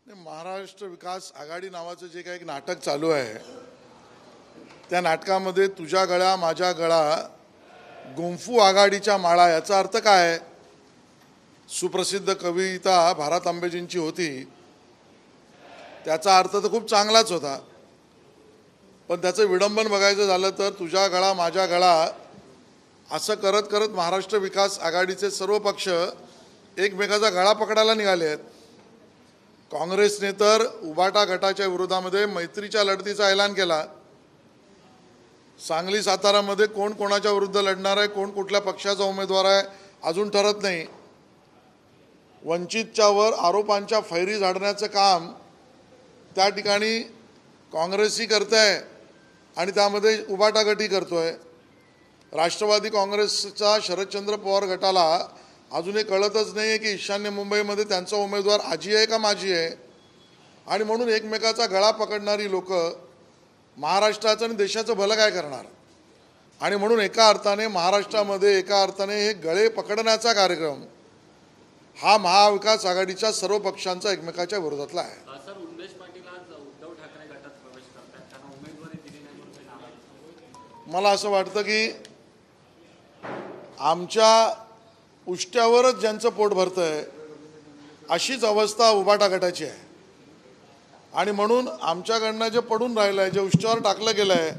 महाराष्ट्र विकास आघाडी नावाचं जे काही एक नाटक चालू आहे, त्या नाटकामध्ये तुझ्या गळा माझ्या गळा गुंफू आघाडीच्या माळा याचा अर्थ काय? सुप्रसिद्ध कविता भारत आंबेजींची होती, त्याचा अर्थ तर खूप चांगलाच होता, पण त्याचं विडंबन बघायचं झालं तर तुझ्या गळा माझ्या गळा असं करत करत महाराष्ट्र विकास आघाडीचे सर्व पक्ष एकमेकाचा गळा पकडायला निघाले आहेत। काँग्रेसने तर उबाटा गटाच्या विरोधामध्ये मैत्रीच्या लढतीचा ऐलान केला। सांगली सातारामध्ये कोण कोणाच्या विरुद्ध लढणार आहे, कोण कुठल्या पक्षाचा उमेदवार आहे अजून ठरत नाही। वंचितच्या वर आरोपांच्या फैरी झाडण्याचं काम त्या ठिकाणी काँग्रेसही करते आणि त्यामध्ये उबाटा गटही करतोय। राष्ट्रवादी काँग्रेसचा शरदचंद्र पवार गटाला अजून हे कळतच नाही की ईशान्य मुंबईमध्ये त्यांचा उमेदवार आजी आहे का माझी आहे, आणि म्हणून एकमेकाचा गळा पकडणारी लोक महाराष्ट्राचं आणि देशाचं भलं काय करणार। आणि म्हणून एका अर्थाने महाराष्ट्रामध्ये एका अर्थाने हे गळे पकडण्याचा कार्यक्रम हा महाविकास आघाडीच्या सर्व पक्षांचा एकमेकाच्या विरोधातला आहे। मला असं वाटतं की आमच्या उष्ट्यावरच ज्यांचं पोट भरतंय अशीच अवस्था उबाटा गटाची आहे, आणि म्हणून आमच्याकडनं जे पडून राहिलं आहे, जे उष्ट्यावर टाकलं गेलं आहे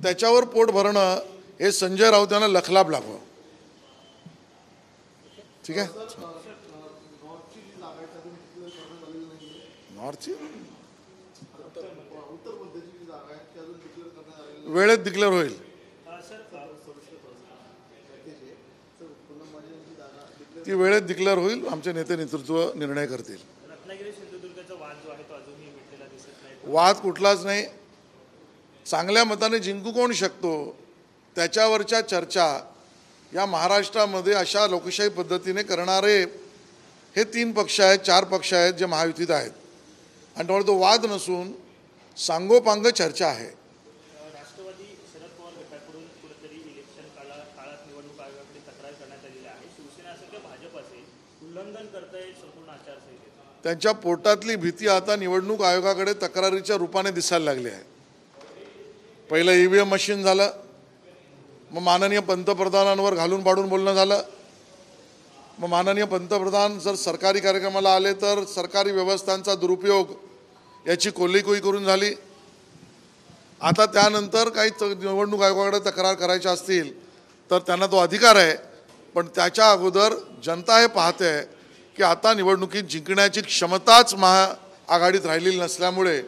त्याच्यावर पोट भरणं हे संजय राऊत यांना लखलाभ लागलं। ठीक आहे, नॉर्थची वेळेत डिक्लेअर होईल। ती वेळेत डिक्लेअर होईल, आमचे नेते नेतृत्व निर्णय करतील। वाद कुठलाच नाही, चांगल्या मताने जिंकू कोण शकतो त्याच्यावरच्या चर्चा या महाराष्ट्रामध्ये अशा लोकशाही पद्धतीने करणारे हे 3 पक्ष आहेत, 4 पक्ष आहेत जे महायुतीत आहेत, आणि त्यामुळे तो वाद नसून सांगोपांग चर्चा आहे। राष्ट्रवादी शरद पवार गटाकडून कुठेतरी इलेक्शन काळात निवडणूक आयोगाकडे तक्रार करण्यात आलेली आहे। शिवसेना असेल किंवा भाजप असेल उल्लंघन करत आहे संपूर्ण आचारसंहितेचं। त्यांच्या पोटातली भीती आता निवडणूक आयोगाकडे तक्रारीच्या रूपाने दिसायला लागली आहे। पहिलं ईव्हीएम मशीन झालं, मग माननीय पंतप्रधानांवर घालून पाडून बोलणं झालं, मग माननीय पंतप्रधान जर सरकारी कार्यक्रमाला आले तर सरकारी व्यवस्थांचा दुरुपयोग याची कोल्हेकोई करून झाली। आता त्यानंतर काही निवडणूक आयोगाकडे तक्रार करायच्या असतील तर त्यांना तो अधिकार आहे, पण त्याच्या अगोदर जनता हे पाहते की आता निवडणुकीत जिंकण्याची क्षमताच महाआघाडीत राहिलेली नसल्यामुळे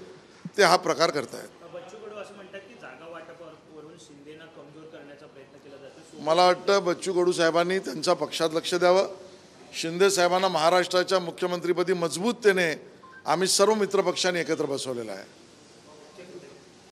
ते हा प्रकार करतायत। बच्चू कडू असं म्हणतात की जागा वाटपावरून शिंदेना कमजोर करण्याचा प्रयत्न केला जातो। मला वाटतं बच्चू कडू साहेबांनी त्यांच्या पक्षात लक्ष द्यावं। शिंदे साहेबांना महाराष्ट्राच्या मुख्यमंत्रीपदी मजबूततेने आम्ही सर्व मित्रपक्षांनी एकत्र बसवलेला आहे।